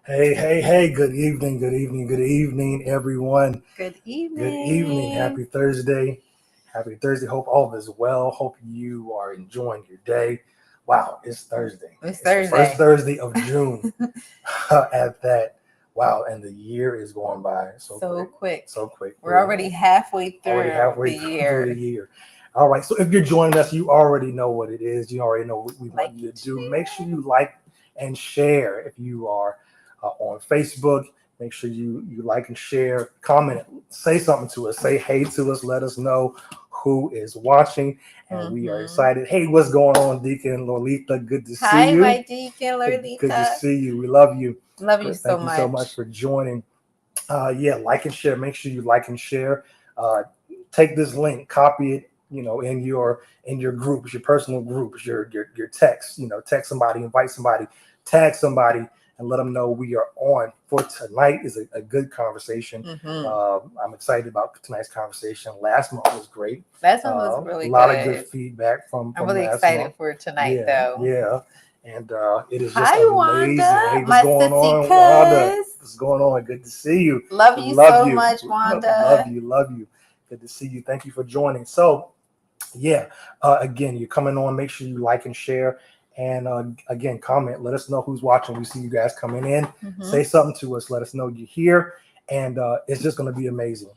Hey, good evening, everyone. Good Good evening. evening. Happy Thursday. Happy Thursday. Hope all is well. Hope you are enjoying your day. Wow, it's Thursday. It's It's the first Thursday. Thursday of June at that. Wow, and the year is going by so So quick. quick. So quick. We're already halfway already through halfway the through the year. year. All right, so if you're joining us, you already know what it is. You already know what we want Like you and to do. Make sure you like and share. If you are on Facebook, make sure you like and share, comment, say something to us, say hey to us, let us know who is watching, and we are Mm-hmm. excited. Hey, what's going on, Deacon Lolita? Good to see Hi, my you. deacon Good to Lolita. see you. We love you. Love you so Thank you so much much. for joining. Yeah, like and share. Make sure you like and share. Uh, Take this link, copy it, in your groups, your personal groups, your text. Text somebody, invite somebody, tag somebody, and let them know we are on. For tonight is a good conversation. Mm-hmm. I'm excited about tonight's conversation. Last month was great. That one was A really lot of good good. feedback I'm from really last excited month. for tonight, Yeah, though. yeah. And it is just Hi, amazing. Wanda, Hey, what's my going sissy on, Wanda? cuz. What's going on? Good to see you. Love you Love so you. much, Love Wanda. you. Love you. Good to see you. Thank you for joining. So, yeah, again, you're coming on. Make sure you like and share. And again, comment. Let us know who's watching. We see you guys coming in. Mm-hmm. Say something to us. Let us know you're here. And it's just going to be amazing.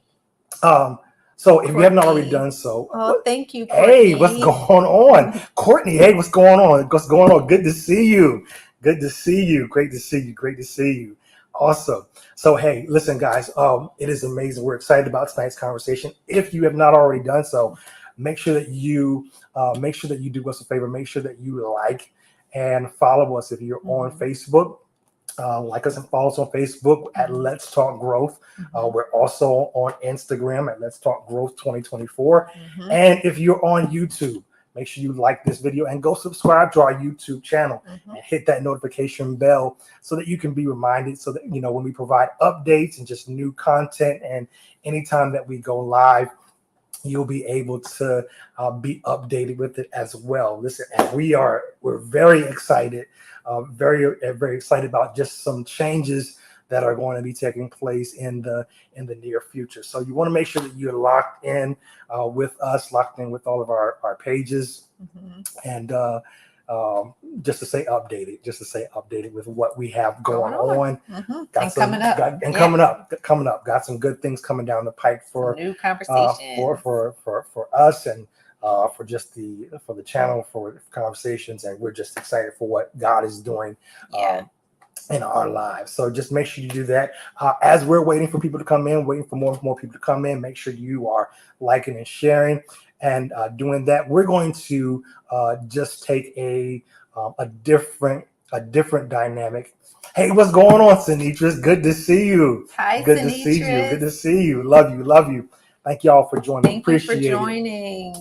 Um, so if you haven't already Courtney. done so, Oh, thank you, hey, what's Courtney. going on? Courtney, hey, what's going on? What's going on? Good to see you. Good to see you. Great to see you. Great to see you. Awesome. So, hey, listen, guys, it is amazing. We're excited about tonight's conversation. If you have not already done so, make sure that you do us a favor. Make sure that you like and follow us if you're on Mm-hmm. Facebook. Like us and follow us on Facebook at Mm-hmm. Let's Talk Growth. Mm-hmm. We're also on Instagram at Let's Talk Growth 2024. Mm-hmm. And if you're on YouTube, make sure you like this video and go subscribe to our YouTube channel Mm-hmm. and hit that notification bell so that you can be reminded so that, when we provide updates and just new content and anytime that we go live, you'll be able to be updated with it as well. Listen, and we're very excited, very excited about just some changes that are going to be taking place in the near future. So you want to make sure that you're locked in with us, locked in with all of our pages, Mm-hmm. and just to say updated with what we have going Going on. on. Mm-hmm. Got And some coming up. got, and Yeah. coming up. Got some good things coming down the pike Some for new uh, conversations. for us and for just for the channel for conversations, and we're just excited for what God is doing Yeah. in our lives. So just make sure you do that. As we're waiting for people to come in, waiting for more and more people to come in, make sure you are liking and sharing and doing that. We're going to just take a different dynamic. Hey, what's going on, Sinitris? Good to see you. Hi, Good to see you. Good Sinitris. to see you. Love you. Love you. Thank y'all for joining. Thank you for Appreciate it. joining.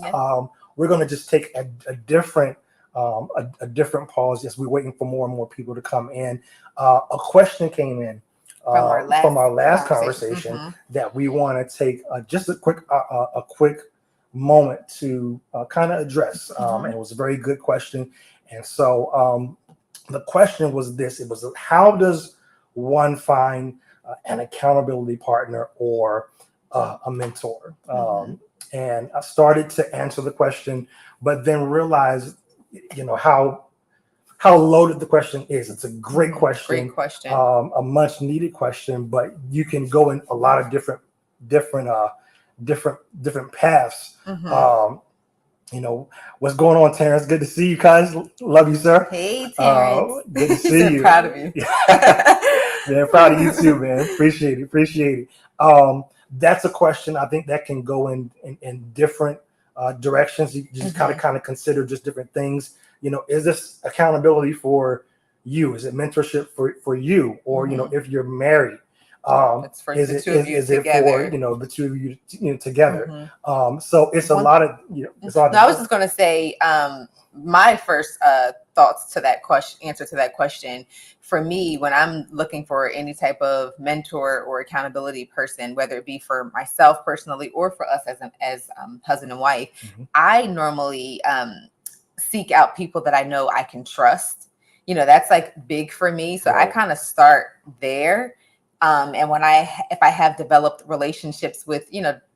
We're going to just take a different a different pause. Yes, we're waiting for more and more people to come in. A question came in from our last conversation Mm-hmm. that we want to take just a quick moment to kind of address. And it was a very good question. And so the question was this: it was how does one find an accountability partner or a mentor? And I started to answer the question, but then realized, how loaded the question is. It's a great question, Great question. a much needed question, but you can go in a lot of different paths. Mm-hmm. What's going on, Terrence? Good to see you, guys. Love you, sir. Hey, Terrence. Good to He's see so you. proud of you. Man, proud of you too, man. Appreciate it. Appreciate it. That's a question I think that can go in different directions. You just kind of consider just different things. Is this accountability for you? Is it mentorship for you? Or if you're married, It's for is the it two of you is it for together. the two of you, together? So it's a lot of it's all. No, I was just going to say my first thoughts to that question, answer to that question. For me, when I'm looking for any type of mentor or accountability person, whether it be for myself personally or for us as husband and wife, I normally seek out people that I know I can trust. That's like big for me. So I kind of start there. And if I have developed relationships with,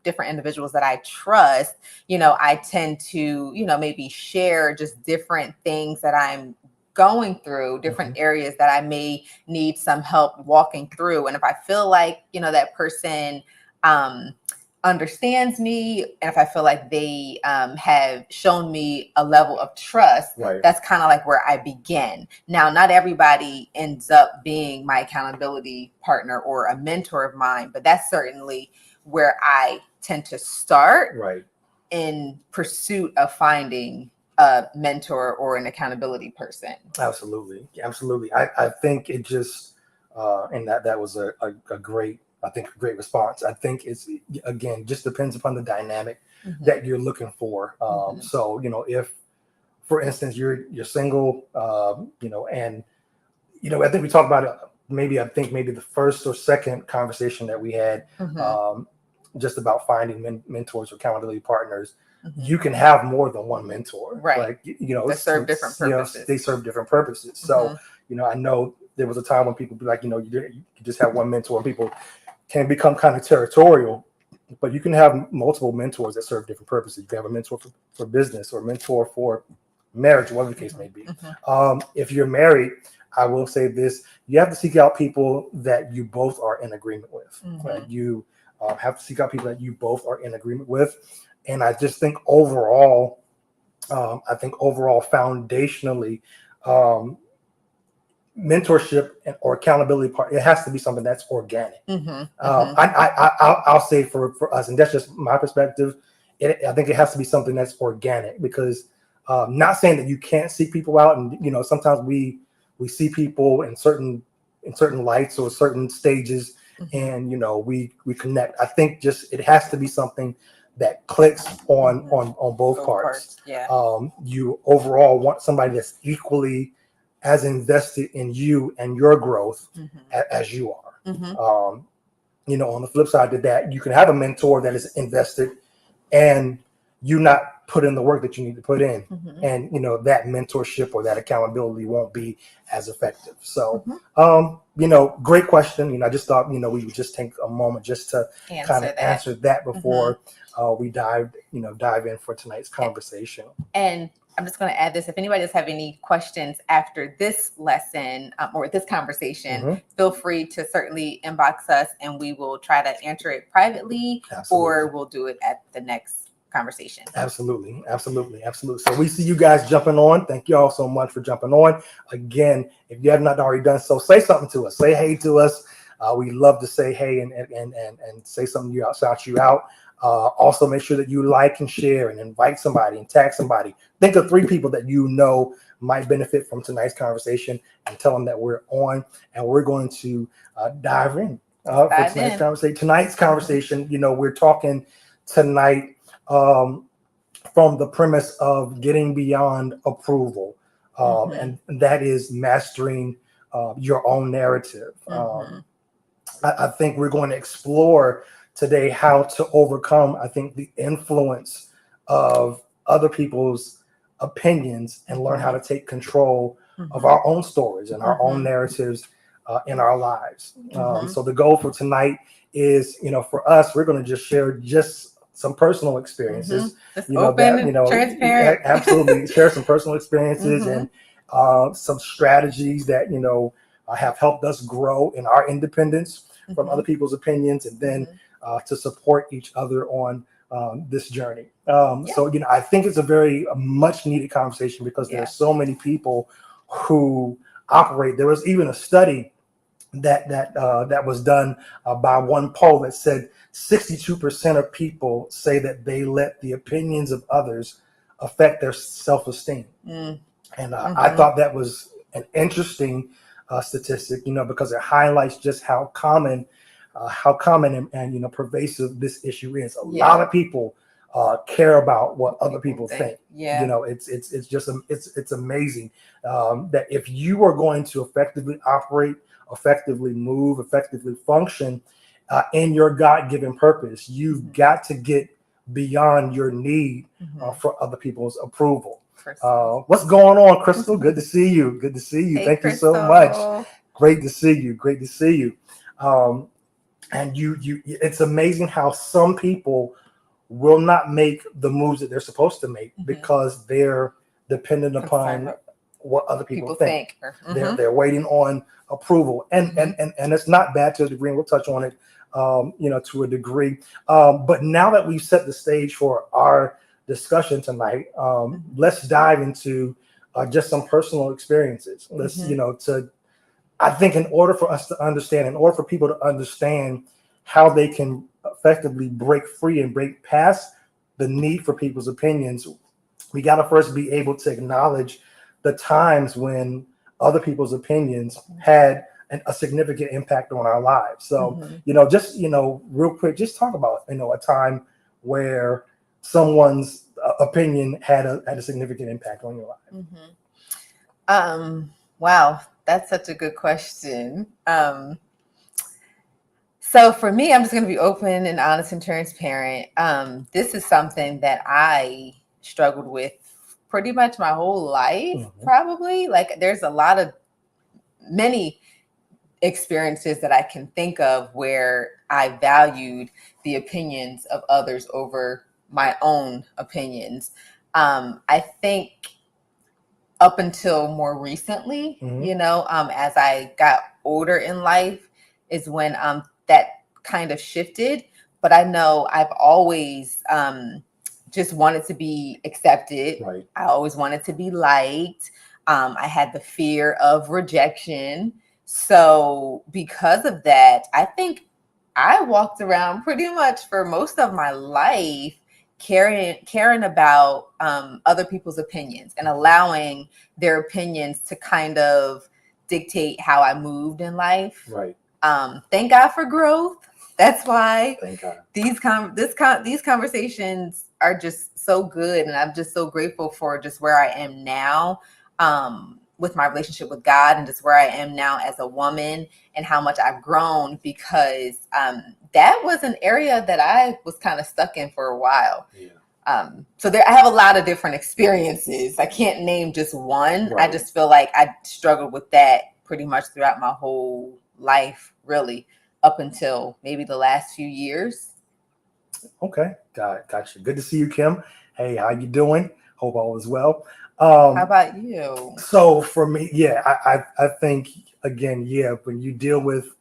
different individuals that I trust, I tend to, maybe share just different things that I'm going through, different areas that I may need some help walking through. And if I feel like, that person, understands me, and if I feel like they have shown me a level of trust, that's kind of like where I begin. Now, not everybody ends up being my accountability partner or a mentor of mine, but that's certainly where I tend to start in pursuit of finding a mentor or an accountability person. Absolutely. I think it just and that was a great, I think, a great response. I think it's, again, just depends upon the dynamic that you're looking for. So, if, for instance, you're single, and, I think we talked about it, maybe the first or second conversation that we had, just about finding mentors or accountability partners. You can have more than one mentor, right? They serve different purposes. They serve different purposes. So, I know there was a time when people be like, you just have one mentor, and people can become kind of territorial, but you can have multiple mentors that serve different purposes. You can have a mentor for business, or a mentor for marriage, whatever the case may be. If you're married, I will say this: you have to seek out people that you both are in agreement with. Right? You have to seek out people that you both are in agreement with. And I just think overall, foundationally, mentorship or accountability part, it has to be something that's organic. I'll say for us, and that's just my perspective, I think it has to be something that's organic, because not saying that you can't seek people out, and sometimes we see people in certain lights or certain stages, and we connect. I think just it has to be something that clicks on both parts. You overall want somebody that's equally as invested in you and your growth as you are. On the flip side to that, you can have a mentor that is invested and you not put in the work that you need to put in, and that mentorship or that accountability won't be as effective. So great question. I just thought we would just take a moment just to kind of answer that before we dive in for tonight's conversation. And I'm just going to add this: if anybody does have any questions after this lesson or this conversation, feel free to certainly inbox us, and we will try to answer it privately. Or we'll do it at the next conversation. Absolutely. So we see you guys jumping on. Thank you all so much for jumping on. Again, if you have not already done so, say something to us. Say hey to us. We love to say hey and say something shout you out. Also, make sure that you like and share and invite somebody and tag somebody. Think of 3 people that might benefit from tonight's conversation, and tell them that we're on, and we're going to dive in for tonight's conversation. Tonight's conversation, we're talking tonight from the premise of getting beyond approval, and that is mastering your own narrative. I think we're going to explore today how to overcome, I think, the influence of other people's opinions and learn how to take control of our own stories and our own narratives in our lives. So the goal for tonight is, for us, we're going to just share some personal experiences, open, transparent. Absolutely, share some personal experiences and some strategies that have helped us grow in our independence from other people's opinions, and then to support each other on this journey. Yeah. So, I think it's a very much needed conversation because there are Yeah. so many people who operate. There was even a study that was done by one poll that said 62% of people say that they let the opinions of others affect their self-esteem. Mm. And I Mm-hmm. thought that was an interesting statistic, because it highlights just how common and pervasive this issue is. A lot Yeah. of people care about what other people think. Yeah. It's just it's amazing that if you are going to effectively operate, effectively move, effectively function in your God-given purpose, you've Mhm. got to get beyond your need Mhm. for other people's approval. Crystal. What's going on, Crystal? Good to see you. Good to see you. Hey, Thank you so much. Crystal. Great to see you. Great to see you. And it's amazing how some people will not make the moves that they're supposed to make Mhm. because they're dependent Concerned upon what other people think. Mhm. They're waiting on approval, and it's not bad to a degree. And we'll touch on it, to a degree. But now that we've set the stage for our discussion tonight, let's dive into just some personal experiences. Let's, to I think in order for us to understand, in order for people to understand how they can effectively break free and break past the need for people's opinions, we got to first be able to acknowledge the times when other people's opinions had a significant impact on our lives. So, just, real quick, just talk about, a time where someone's opinion had a significant impact on your life. Wow, that's such a good question. So for me, I'm just going to be open and honest and transparent. This is something that I struggled with pretty much my whole life, probably. Like there's many experiences that I can think of where I valued the opinions of others over my own opinions. I think up until more recently, as I got older in life, is when that kind of shifted. But I know I've always just wanted to be accepted. Right. I always wanted to be liked. I had the fear of rejection. So because of that, I think I walked around pretty much for most of my life caring about other people's opinions and allowing their opinions to kind of dictate how I moved in life. Right. Thank God for growth. That's why Thank God. These conversations are just so good, and I'm just so grateful for just where I am now. With my relationship with God and just where I am now as a woman and how much I've grown, because that was an area that I was kind of stuck in for a while. Yeah. So I have a lot of different experiences. I can't name just one. Right. I just feel like I struggled with that pretty much throughout my whole life, really, up until maybe the last few years. Okay, got you. Good to see you, Kim. Hey, how you doing? Hope all is well. How about you? So for me, yeah, I think again, yeah, when you deal with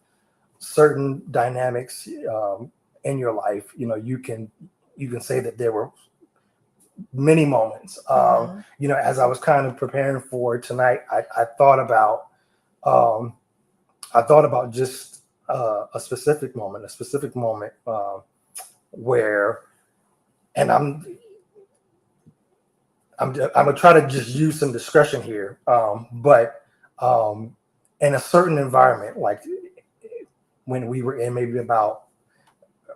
certain dynamics in your life, you can say that there were many moments. As I was kind of preparing for tonight, I thought about just a specific moment, where, and I'm gonna try to just use some discretion here, but in a certain environment, like when we were in maybe about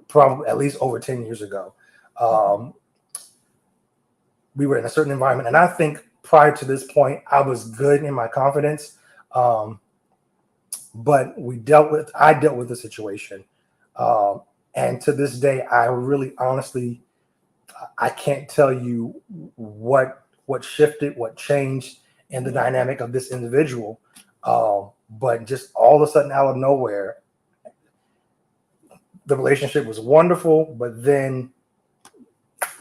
probably at least over 10 years ago, we were in a certain environment, and I think prior to this point, I was good in my confidence, but I dealt with the situation, and to this day, I really honestly, I can't tell you what shifted, what changed in the dynamic of this individual. But just all of a sudden, out of nowhere, the relationship was wonderful, but then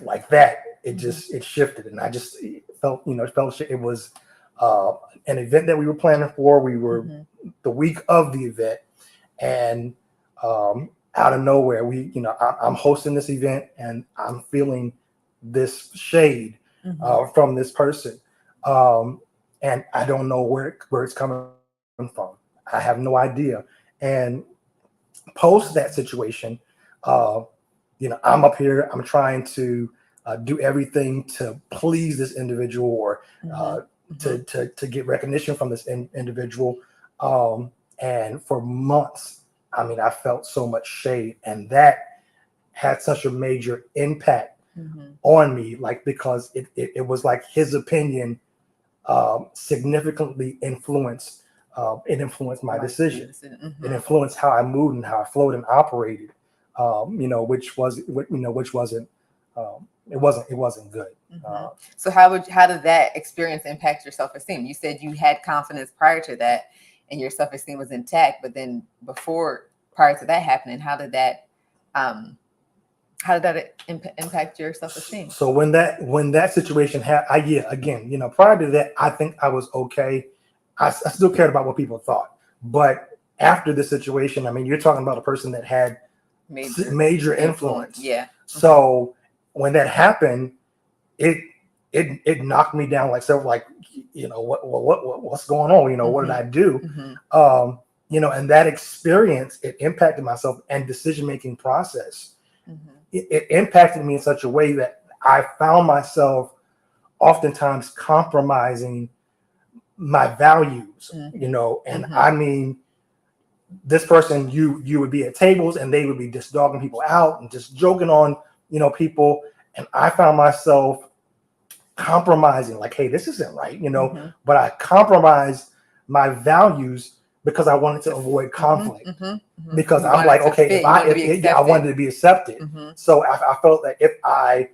like that, it shifted, and I just felt, it was an event that we were planning for. We were the week of the event, and out of nowhere, I'm hosting this event and I'm feeling this shade from this person. And I don't know where it's coming from. I have no idea. And post that situation, uh, I'm up here, I'm trying to do everything to please this individual or to get recognition from this individual. And for months, I mean, I felt so much shade, and that had such a major impact on me, like, because it was like his opinion significantly influenced. It influenced my decision. It influenced how I moved and how I flowed and operated. Which wasn't. It wasn't good. So how did that experience impact your self-esteem? You said you had confidence prior to that, and your self-esteem was intact. But then prior to that happening, how did that impact your self-esteem? So when that situation happened, again, prior to that, I think I was okay. I still cared about what people thought, but after this situation, I mean, you're talking about a person that had major influence. Yeah. So when that happened, it knocked me down, like, so, like, what's going on? What did I do? And that experience, it impacted myself and decision-making process. It impacted me in such a way that I found myself oftentimes compromising my values, and I mean, this person, you would be at tables and they would be just dogging people out and just joking on, people. And I found myself compromising, like, hey, this isn't right, but I compromised my values because I wanted to avoid conflict. Because I'm like, okay, I wanted to be accepted. So I felt that if I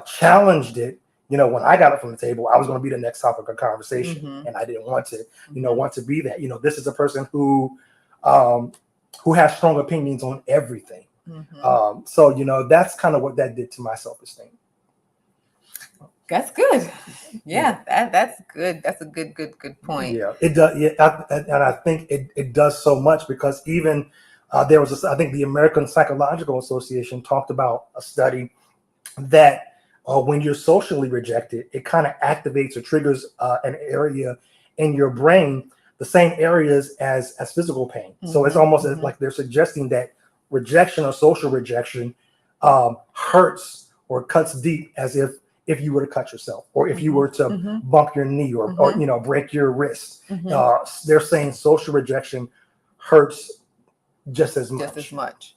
challenged it, when I got up from the table, I was going to be the next topic of conversation, and I didn't want to, want to be that. This is a person who has strong opinions on everything. So that's kind of what that did to my self-esteem. That's good. Yeah, that's good. That's a good point. Yeah, it does. Yeah, and I think it does so much because even there was I think the American Psychological Association talked about a study that when you're socially rejected, it kind of activates or triggers an area in your brain, the same areas as physical pain. So it's almost as like they're suggesting that rejection or social rejection hurts or cuts deep, as if you were to cut yourself, or if you were to bump your knee or break your wrist. They're saying social rejection hurts just as much.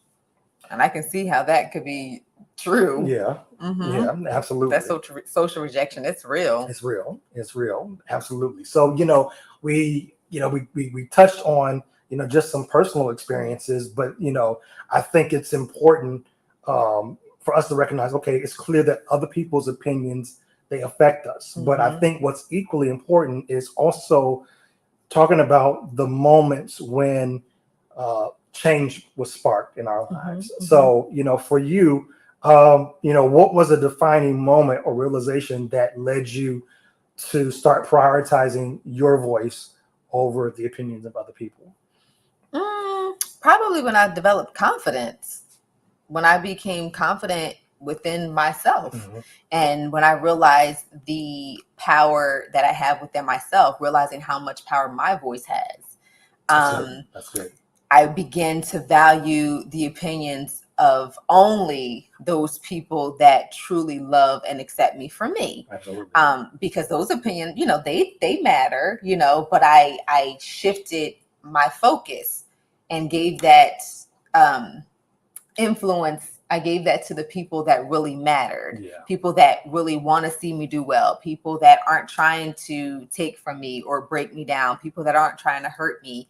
And I can see how that could be true. Yeah. Yeah, absolutely. That's social rejection. It's real. It's real. Absolutely. So, we touched on, just some personal experiences, but, I think it's important for us to recognize, okay, it's clear that other people's opinions, they affect us. But I think what's equally important is also talking about the moments when change was sparked in our lives. So, for you, what was a defining moment or realization that led you to start prioritizing your voice over the opinions of other people? Probably when I developed confidence, when I became confident within myself, and when I realized the power that I have within myself, realizing how much power my voice has. That's good. I began to value the opinions of only those people that truly love and accept me for me. Absolutely. Because those opinions, they matter, but I shifted my focus and gave that influence. I gave that to the people that really mattered, people that really want to see me do well, people that aren't trying to take from me or break me down, people that aren't trying to hurt me.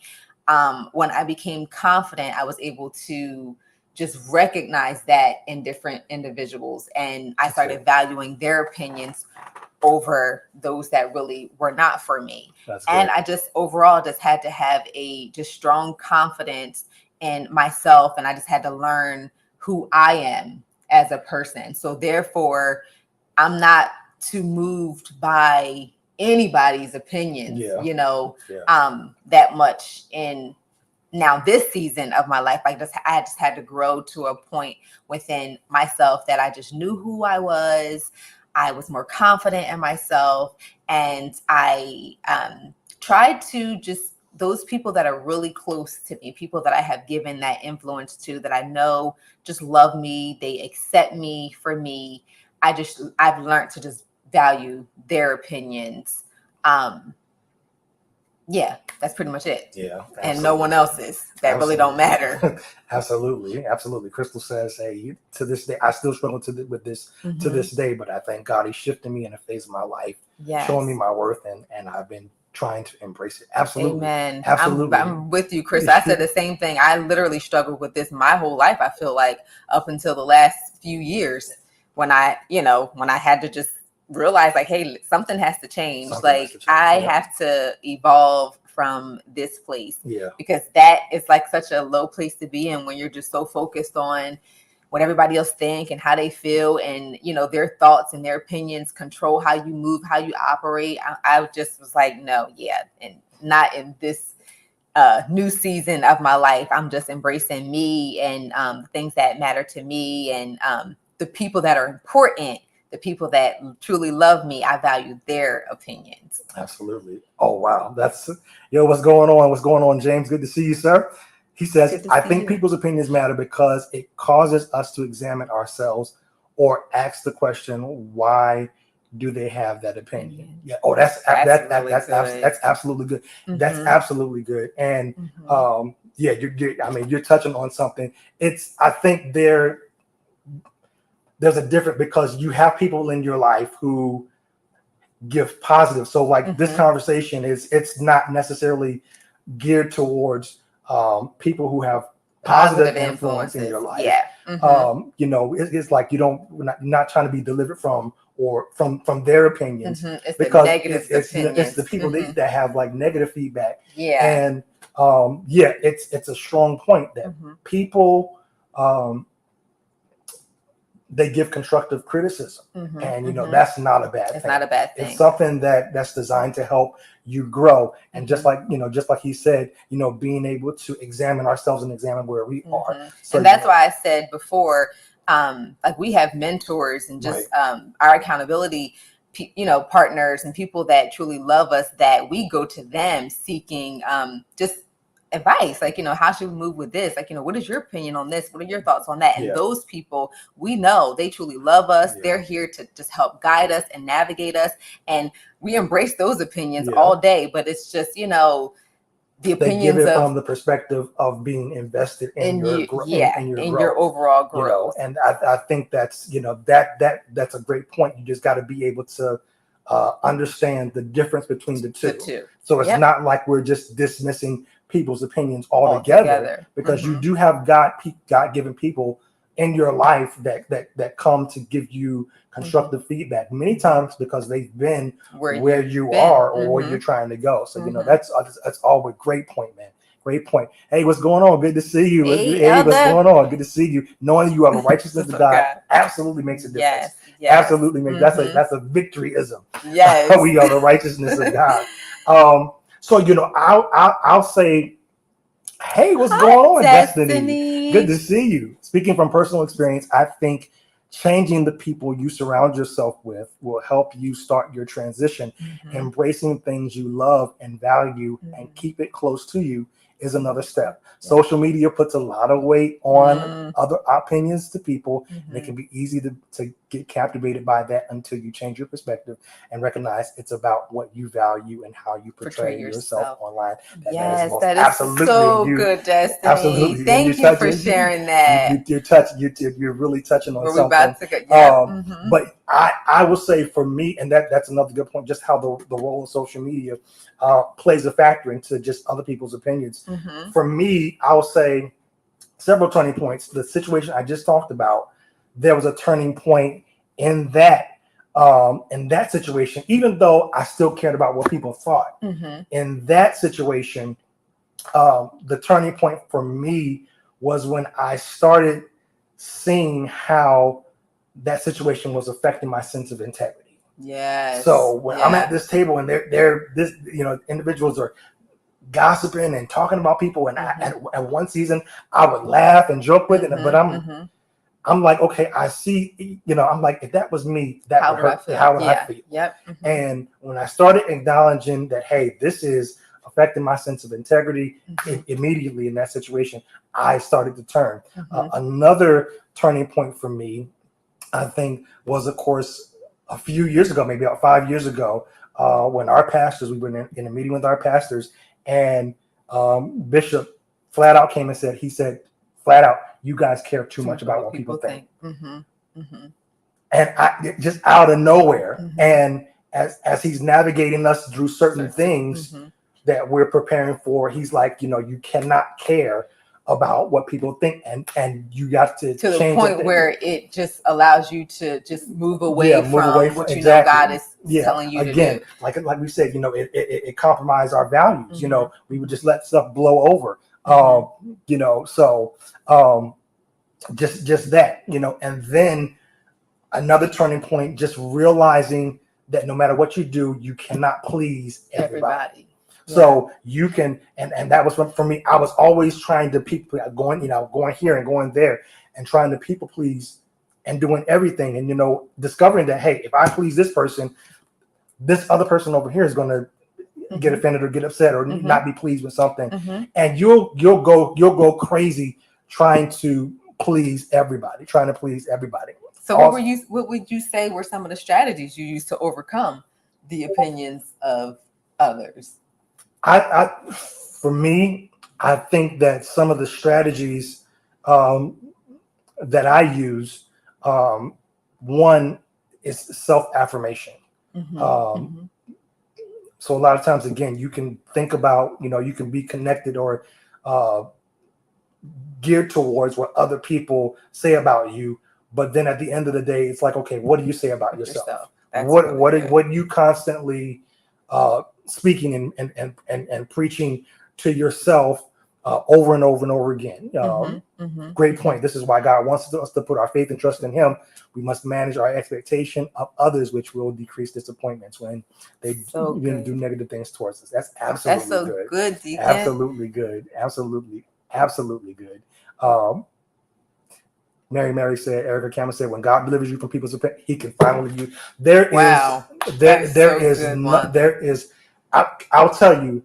When I became confident, I was able to just recognize that in different individuals. And I started valuing their opinions over those that really were not for me. And I just overall just had to have a just strong confidence in myself. And I just had to learn who I am as a person. So therefore, I'm not too moved by anybody's opinions, that much in now this season of my life, I just had to grow to a point within myself that I just knew who I was. I was more confident in myself, and I tried to just, those people that are really close to me, people that I have given that influence to, that I know just love me, they accept me for me. I've learned to just value their opinions. Yeah, that's pretty much it. Yeah. And no one else's that really don't matter. Absolutely. Crystal says, hey, to this day, I still struggle with this to this day, but I thank God He's shifting me in a phase of my life, showing me my worth, and I've been trying to embrace it. Absolutely. Amen. Absolutely. I'm with you, Chris. I said the same thing. I literally struggled with this my whole life. I feel like up until the last few years, when I had to just realize, like, hey, something has to change. I have to evolve from this place. Yeah. Because that is like such a low place to be in when you're just so focused on what everybody else think and how they feel, and their thoughts and their opinions control how you move, how you operate. I just was like, no, and not in this new season of my life. I'm just embracing me and the things that matter to me, and the people that are important, the people that truly love me. I value their opinions. Absolutely. Oh, wow. That's, what's going on? What's going on, James? Good to see you, sir. He says, I think people's opinions matter because it causes us to examine ourselves or ask the question, why do they have that opinion? Yeah. Oh, that's absolutely good. Mm-hmm. That's absolutely good. And you're touching on something. I think there's a difference, because you have people in your life who give positive. So like this conversation it's not necessarily geared towards people who have positive influence in your life. Yeah. It's like we're not trying to be delivered from their opinions. It's because it's the people that have like negative feedback. Yeah. And it's a strong point that people they give constructive criticism, and that's not a bad thing. It's not a bad thing. It's something that's designed to help you grow, and just like he said, being able to examine ourselves and examine where we are. So, and that's why I said before, like we have mentors and just our accountability, partners and people that truly love us, that we go to them seeking just advice, like, how should we move with this? Like, what is your opinion on this? What are your thoughts on that? And those people, we know they truly love us. They're here to just help guide us and navigate us. And we embrace those opinions all day. But it's just, the opinions they give it from the perspective of being invested in your growth, in your overall growth. And I think that's, that's a great point. You just got to be able to understand the difference between the two. So it's not like we're just dismissing people's opinions altogether, because you do have God-given people in your life that come to give you constructive feedback, many times because they've been where you are or where you're trying to go. So that's always great point, man. Great point. Hey, what's going on? Good to see you. Hey, what's going on? Good to see you. Knowing you have a righteousness of God absolutely makes a difference. Yes. Absolutely makes that's a victoryism. Yes. We are the righteousness of God. So I'll say, hey, what's going on, Destiny? Good to see you. Speaking from personal experience, I think changing the people you surround yourself with will help you start your transition. Embracing things you love and value and keep it close to you is another step. Social media puts a lot of weight on other opinions to people, and it can be easy to get captivated by that until you change your perspective and recognize it's about what you value and how you portray yourself online. That is so good, Destiny. Absolutely. Thank you for sharing that. You're really touching on something. About to go, But I will say, for me, and that's another good point, just how the role of social media plays a factor into just other people's opinions. For me, I will say several turning points. The situation I just talked about, there was a turning point in that situation, even though I still cared about what people thought. In that situation, the turning point for me was when I started seeing how that situation was affecting my sense of integrity. Yes. So when I'm at this table and they're individuals are gossiping and talking about people. And Mm-hmm. at one season, I would laugh and joke with it, but Mm-hmm. Mm-hmm. I'm like, okay, I see, I'm like, if that was me, that How would would I hurt. feel? How would I Yeah. feel? Yep. Mm-hmm. And when I started acknowledging that, hey, this is affecting my sense of integrity, immediately in that situation, I started to turn. Mm-hmm. Another turning point for me, I think, was, of course, a few years ago, maybe about 5 years ago, when our pastors, we were in a meeting with our pastors, and Bishop flat out came and said, flat out, you guys care too much about what people think. Mm-hmm. Mm-hmm. And just out of nowhere. Mm-hmm. And as he's navigating us through certain things Mm-hmm. that we're preparing for, he's like, you cannot care about what people think, and you got to the change point where it just allows you to just move away from what exactly. God is telling you Again, to do. like we said, it compromised our values. Mm-hmm. We would just let stuff blow over. So just that, and then another turning point, just realizing that no matter what you do, you cannot please everybody. Yeah. So you can, and that was for me. I was always trying to people going here and going there, and trying to people please, and doing everything, and discovering that, hey, if I please this person, this other person over here is going to get offended or get upset or not be pleased with something, and you'll go crazy trying to please everybody. So what would you say were some of the strategies you used to overcome the opinions of others? For me, I think that some of the strategies that I use, one is self-affirmation. So a lot of times, again, you can think about, you can be connected or geared towards what other people say about you. But then at the end of the day, it's like, okay, what do you say about yourself? What you constantly speaking and preaching to yourself over and over and over again. Great point. This is why God wants us to put our faith and trust in Him. We must manage our expectation of others, which will decrease disappointments when they do negative things towards us. That's absolutely good. Deacon. Absolutely good. Absolutely good. Mary said, Erica Cameron said, when God delivers you from people's opinion, He can finally use. I'll tell you,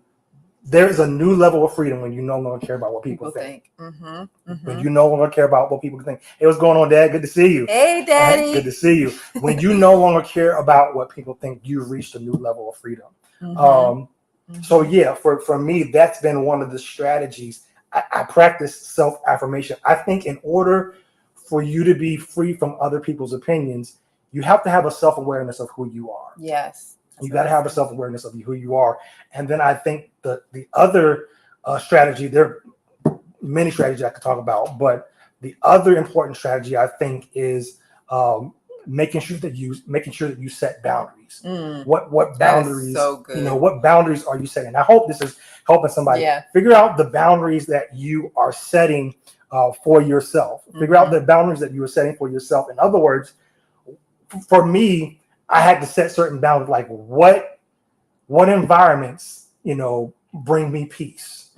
there is a new level of freedom when you no longer care about what people think. When you no longer care about what people think. Hey, what's going on, Dad? Good to see you. Hey, Daddy. Good to see you. When you no longer care about what people think, you've reached a new level of freedom. So yeah, for me, that's been one of the strategies. I practice self-affirmation. I think in order for you to be free from other people's opinions, you have to have a self-awareness of who you are. Yes. You got to have a self-awareness of who you are. And then I think the other strategy, there are many strategies I could talk about, but the other important strategy I think is making sure that you set boundaries. What boundaries? So good. What boundaries are you setting? I hope this is helping somebody figure out the boundaries that you are setting for yourself. Figure out the boundaries that you are setting for yourself. In other words, for me, I had to set certain boundaries, like what environments, bring me peace.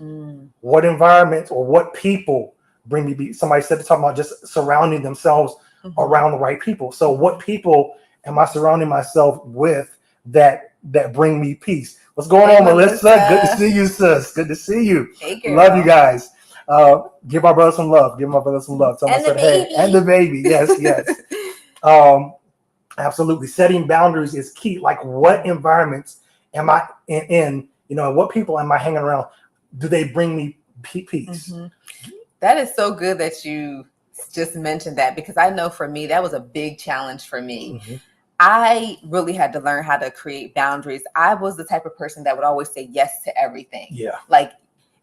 What environments or what people bring me peace. Somebody said to talk about just surrounding themselves around the right people. So what people am I surrounding myself with that bring me peace? What's going on, Melissa? Good to see you, sis. Good to see you. Hey, girl. Love you guys. Give our brother some love. Someone said, hey, and the baby. Yes. Absolutely. Setting boundaries is key. Like, what environments am I in? What people am I hanging around? Do they bring me peace? That is so good that you just mentioned that, because I know for me, that was a big challenge for me. I really had to learn how to create boundaries. I was the type of person that would always say yes to everything. Yeah. Like,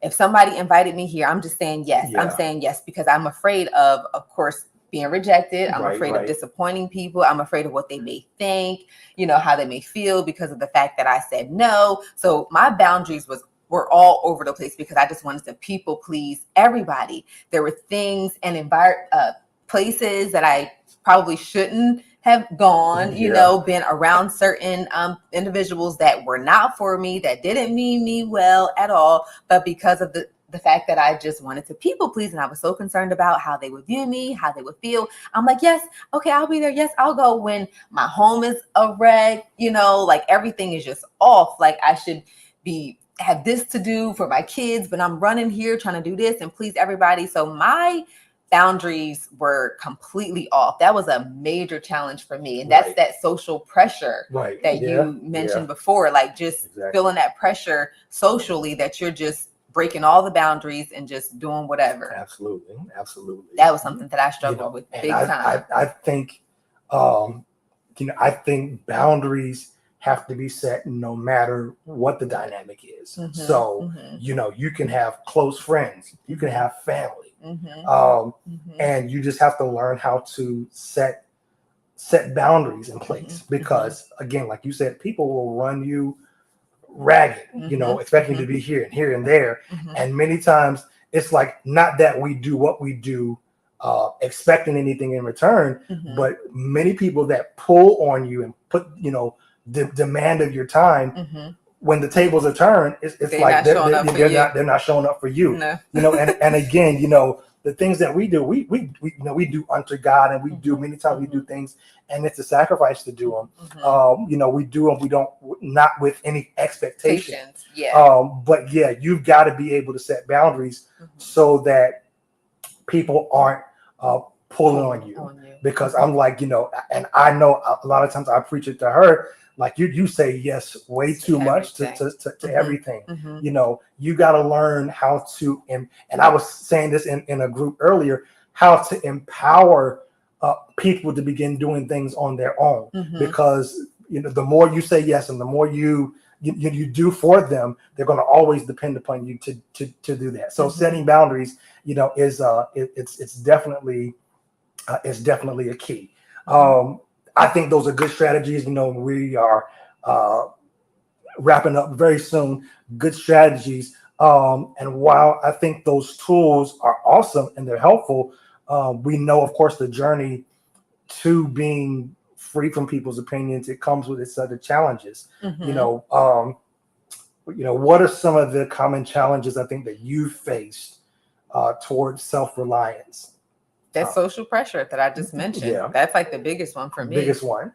if somebody invited me here, I'm just saying yes. I'm saying yes because I'm afraid of course, being rejected. I'm afraid of disappointing people. I'm afraid of what they may think, how they may feel because of the fact that I said no. So my boundaries were all over the place because I just wanted to people please everybody. There were things and places that I probably shouldn't have gone, Yeah. been around certain individuals that were not for me, that didn't mean me well at all, but because of the fact that I just wanted to people please, and I was so concerned about how they would view me, how they would feel. I'm like, yes, okay, I'll be there. Yes, I'll go when my home is a wreck, like everything is just off. Like I should have this to do for my kids, but I'm running here trying to do this and please everybody. So my boundaries were completely off. That was a major challenge for me. And that's that social pressure that you mentioned before, like just feeling that pressure socially that you're just breaking all the boundaries and just doing whatever. Absolutely. That was something that I struggled with big time. I think, I think boundaries have to be set no matter what the dynamic is. Mm-hmm, so, you can have close friends, you can have family, and you just have to learn how to set boundaries in place because, again, like you said, people will run you ragged, expecting to be here and there. And many times it's like, not that we do what we do expecting anything in return, but many people that pull on you and put, the demand of your time, when the tables are turned, it's like they're not showing up for you. No. And again, the things that we do, we do unto God, and we do many times we do things, and it's a sacrifice to do them. We do them. We don't, not with any expectations. But yeah, you've got to be able to set boundaries so that people aren't pulling on you. Because I'm like, and I know a lot of times I preach it to her. Like you say yes way too much to everything. You got to learn how to, and I was saying this in a group earlier, how to empower people to begin doing things on their own. Because the more you say yes and the more you do for them, they're going to always depend upon you to do that. So setting boundaries, is it's definitely a key. I think those are good strategies. We are wrapping up very soon. Good strategies. And while I think those tools are awesome and they're helpful, we know, of course, the journey to being free from people's opinions, it comes with its other challenges. What are some of the common challenges I think that you faced towards self-reliance? That social pressure that I just mentioned. That's like the biggest one for me. Biggest one.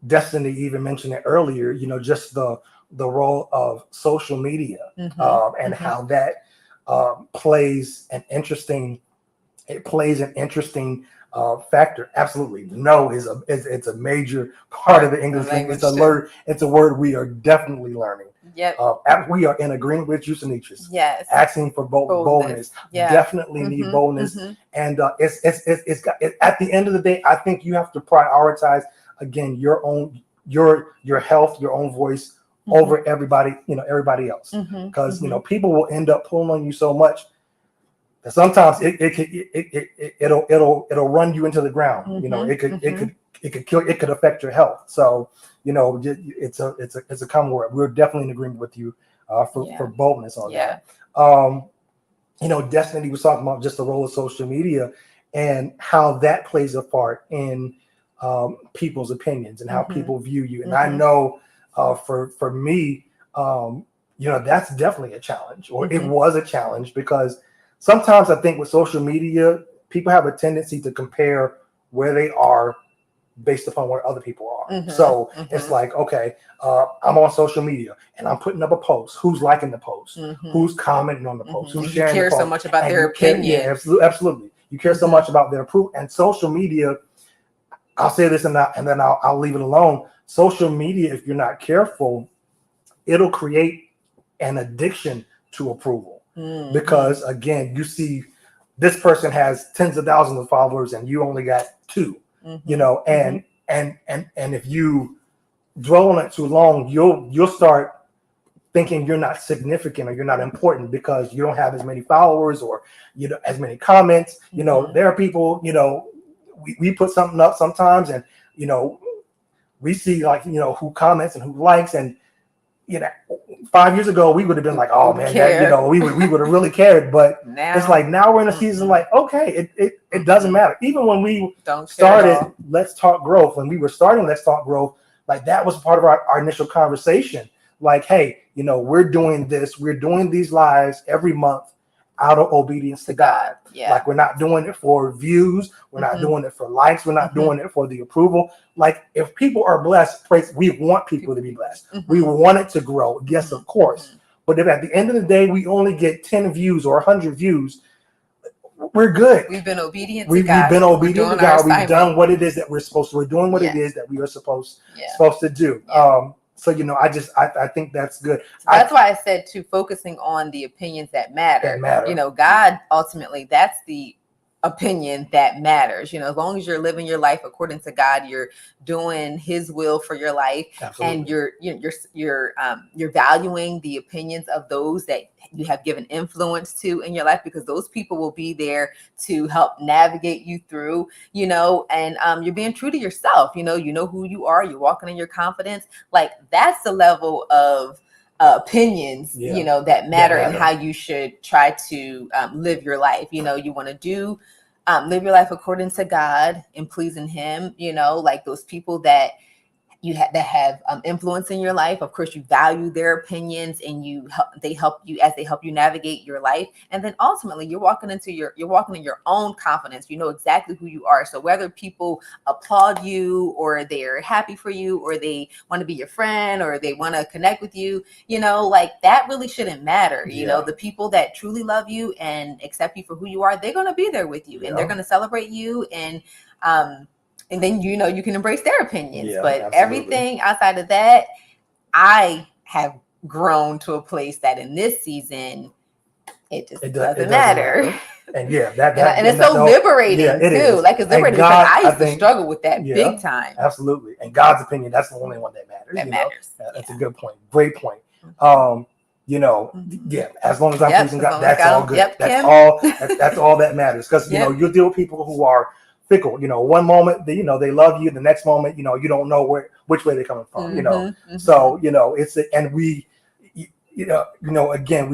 Destiny even mentioned it earlier, just the role of social media and how that plays an interesting factor. Absolutely. No it's a major part of the English language. It's a word we are definitely learning. We are in agreement with you, Sinitris. Yes. Asking for boldness. Definitely need boldness. And it's got, at the end of the day, I think you have to prioritize, again, your health, your own voice over everybody else. Because people will end up pulling on you so much that sometimes it'll run you into the ground. It could kill. It could affect your health. So it's a common word. We're definitely in agreement with you for boldness on that. Destiny was talking about just the role of social media and how that plays a part in people's opinions and how people view you. And I know for me, that's definitely a challenge, or it was a challenge, because sometimes I think with social media, people have a tendency to compare where they are based upon where other people are. So it's like, okay, I'm on social media and I'm putting up a post. Who's liking the post? Who's commenting on the post? Who's sharing the post? You care so much about their opinion. Absolutely. You care so much about their approval. And social media, I'll say this and then I'll leave it alone. Social media, if you're not careful, it'll create an addiction to approval. Because again, you see this person has tens of thousands of followers and you only got 2. And if you dwell on it too long, you'll start thinking you're not significant or you're not important because you don't have as many followers or as many comments. There are people, we put something up sometimes and we see who comments and who likes, and you know, 5 years ago we would have been like, oh man, that, you know, we would have really cared. But now it's like now we're in a season like, okay, it doesn't matter. Even when we don't started Let's Talk Growth, when we were starting Let's Talk Growth, like that was part of our initial conversation. Like, hey, you know, we're doing this, we're doing these lives every month out of obedience to God. Yeah. Like we're not doing it for views, we're not doing it for likes, we're not doing it for the approval. Like if people are blessed, we want people to be blessed. We want it to grow. Yes, of course. But if at the end of the day we only get 10 views or 100 views, we're good. We've been obedient to God. We've been obedient to God. We've done what it is that we're supposed to. We're doing what it is that we are supposed to do. Yeah. So, you know, I think that's good. That's why I said to focusing on the opinions that matter. You know, God, ultimately, that's the opinion that matters. You know, as long as you're living your life according to God, you're doing His will for your life. Absolutely. And you're valuing the opinions of those that you have given influence to in your life, because those people will be there to help navigate you through, you know, and you're being true to yourself. You know who you are, you're walking in your confidence. Like that's the level of opinions, you know, that matter and how you should try to live your life. You know, you want to do live your life according to God and pleasing Him, you know, like those people that that have influence in your life. Of course, you value their opinions, and they help you navigate your life. And then ultimately, you're walking in your own confidence. You know exactly who you are. So whether people applaud you, or they're happy for you, or they want to be your friend, or they want to connect with you, you know, like that really shouldn't matter. You know, the people that truly love you and accept you for who you are, they're going to be there with you, and they're going to celebrate you, and then, you know, you can embrace their opinions. But absolutely. Everything outside of that, I have grown to a place that in this season, it doesn't matter. And it's so liberating too. Like it's liberating because I used to struggle with that big time. Absolutely. And God's opinion, that's the only one that matters. That matters. That's a good point. Great point. You know, as long as I'm pleasing God, that's all good. That's all that matters. Because you know, you'll deal with people who are fickle. You know, one moment they love you, the next moment, you know, you don't know which way they're coming from. You know, so you know again, we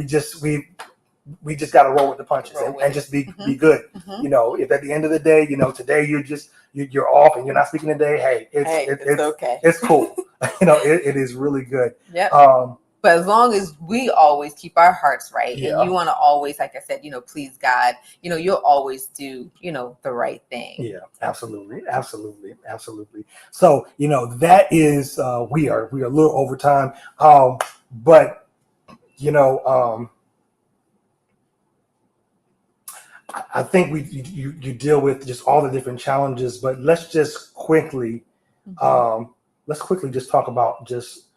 just got to roll with the punches and just be good. You know, if at the end of the day, you know, today you're off and you're not speaking today, hey, it's okay, it's cool. You know, it is really good. But as long as we always keep our hearts right, and you want to always, like I said, you know, please God, you know, you'll always do, you know, the right thing. Yeah, absolutely. So, you know, that is, we are a little over time. But, you know, I think you deal with just all the different challenges, but let's just quickly, just talk about just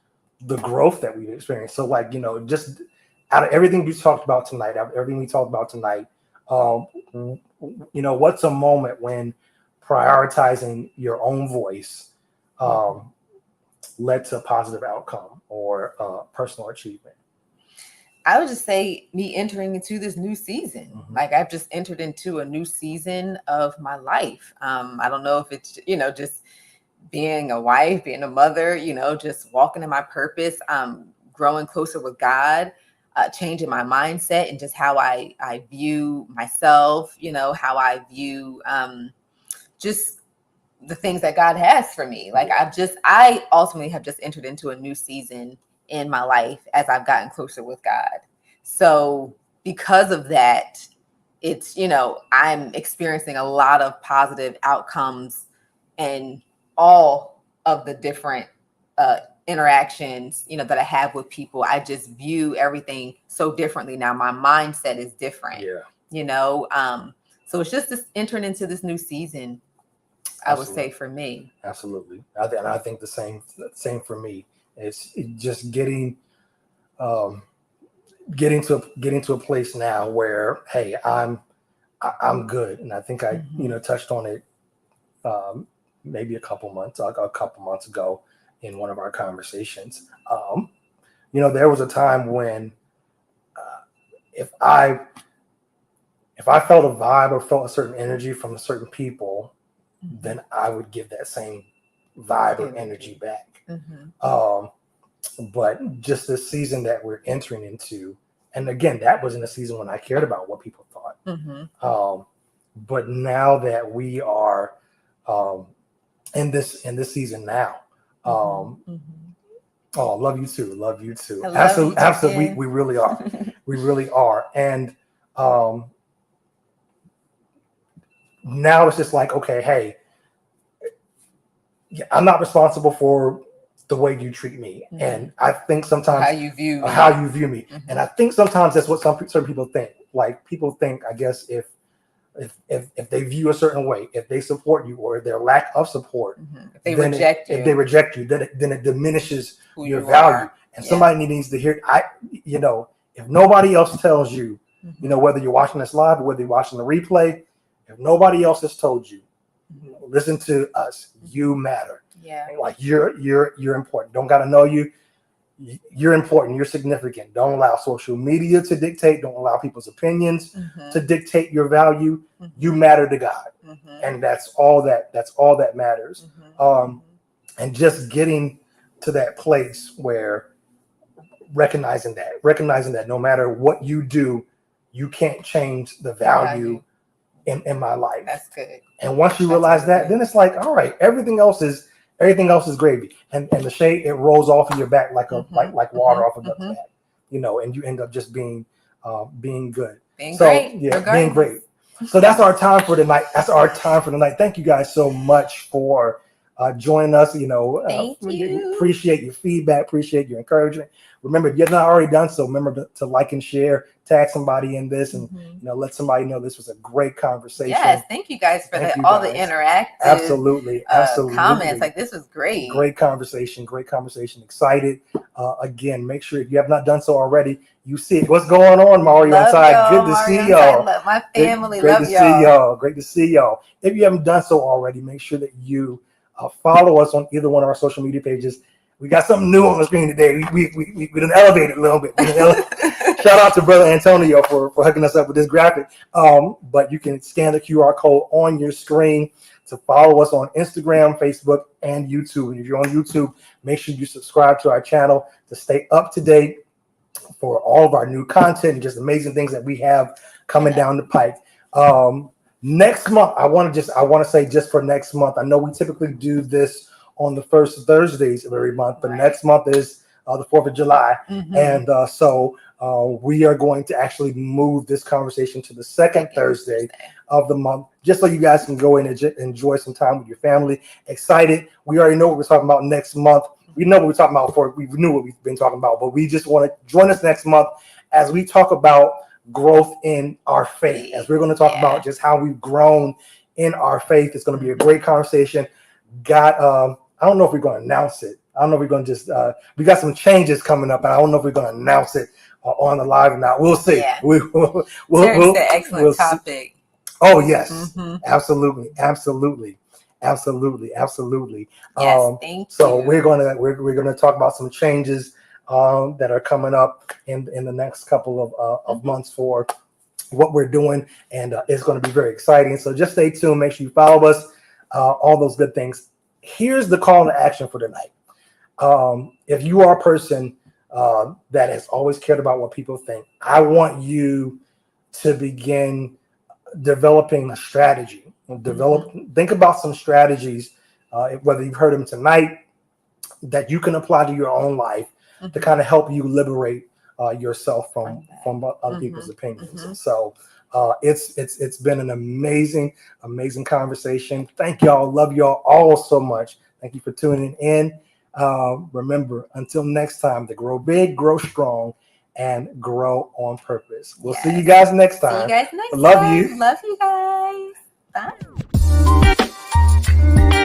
the growth that we've experienced. So like, you know, just out of everything we talked about tonight, you know, what's a moment when prioritizing your own voice led to a positive outcome or personal achievement? I would just say me entering into this new season. Like I've just entered into a new season of my life. I don't know if it's, you know, just being a wife, being a mother, you know, just walking in my purpose, growing closer with God, changing my mindset and just how I view myself, you know, how I view just the things that God has for me. Like I ultimately have just entered into a new season in my life as I've gotten closer with God. So because of that, it's, you know, I'm experiencing a lot of positive outcomes and all of the different interactions, you know, that I have with people. I just view everything so differently now. My mindset is different, you know. So it's just this entering into this new season, I would say, for me. Absolutely. I think the same for me. It's just getting to a place now where, hey, I'm good. And I think I, you know, touched on it maybe a couple months ago in one of our conversations. You know, there was a time when if I felt a vibe or felt a certain energy from certain people, then I would give that same vibe or energy back. But just the season that we're entering into, and again, that wasn't a season when I cared about what people thought. But now that we are in this season now, oh, love you too, love you too. Absolutely, absolutely, we really are, we really are, and now it's just like, okay, hey, I'm not responsible for the way you treat me, and I think sometimes how you view me, and I think sometimes that's what certain people think. Like people think, I guess, if they view a certain way, if they support you, or their lack of support, if they reject you, then it diminishes your you value. are. And somebody needs to hear. If nobody else tells you, whether you're watching this live or whether you're watching the replay, if nobody else has told you, listen to us. You matter. Yeah. Like you're important. Don't gotta know you. You're important. You're significant. Don't allow social media to dictate. Don't allow people's opinions to dictate your value. You matter to God, and that's all that matters. And just getting to that place where recognizing that no matter what you do, you can't change the value in my life. That's good. And once you realize that, then it's like, all right, everything else is gravy, and the shade, it rolls off of your back like water off a duck's back, and you end up just being good, being great. So that's our time for tonight. Thank you guys so much for joining us. Thank you. Appreciate your feedback, appreciate your encouragement. Remember, if you're not already done so, remember to like and share, tag somebody in this, and let somebody know this was a great conversation. Yes, thank you guys for all the interactive absolutely comments. Like, this was great. Great conversation. Excited. Again, make sure if you have not done so already, you see it. What's going on, Mario inside? Good to see y'all. Love my family. Great to see y'all. Great to see y'all. If you haven't done so already, make sure that you follow us on either one of our social media pages. We got something new on the screen today. We done elevated a little bit. Shout out to Brother Antonio for hooking us up with this graphic. But you can scan the QR code on your screen to follow us on Instagram, Facebook, and YouTube. And if you're on YouTube, make sure you subscribe to our channel to stay up to date for all of our new content and just amazing things that we have coming down the pike. Next month, I want to say just for next month, I know we typically do this on the first Thursdays of every month, but next month is the 4th of July. And so we are going to actually move this conversation to the second Thursday of the month, just so you guys can go in and enjoy some time with your family. Excited. We already know what we're talking about next month. We know what we're talking about before. We knew what we've been talking about, but we just want to join us next month as we talk about growth in our faith, as we're going to talk about just how we've grown in our faith. It's going to be a great conversation. I don't know if we're going to announce it. I don't know if we're going to just, we got some changes coming up, and I don't know if we're going to announce it on the live or not. We'll see. Yeah. We'll excellent topic. Oh, yes. Absolutely. Yes, thank you. So we're gonna talk about some changes that are coming up in the next couple of months for what we're doing, and it's going to be very exciting. So just stay tuned. Make sure you follow us. All those good things. Here's the call to action for tonight. If you are a person that has always cared about what people think, I want you to begin developing a strategy. Think about some strategies, whether you've heard them tonight, that you can apply to your own life to kind of help you liberate yourself from other people's opinions. So it's been an amazing conversation. Thank y'all. Love y'all all so much. Thank you for tuning in. Remember, until next time, to grow big, grow strong, and grow on purpose. We'll see you guys next time. See you guys next Love time. you. Love you guys. Bye.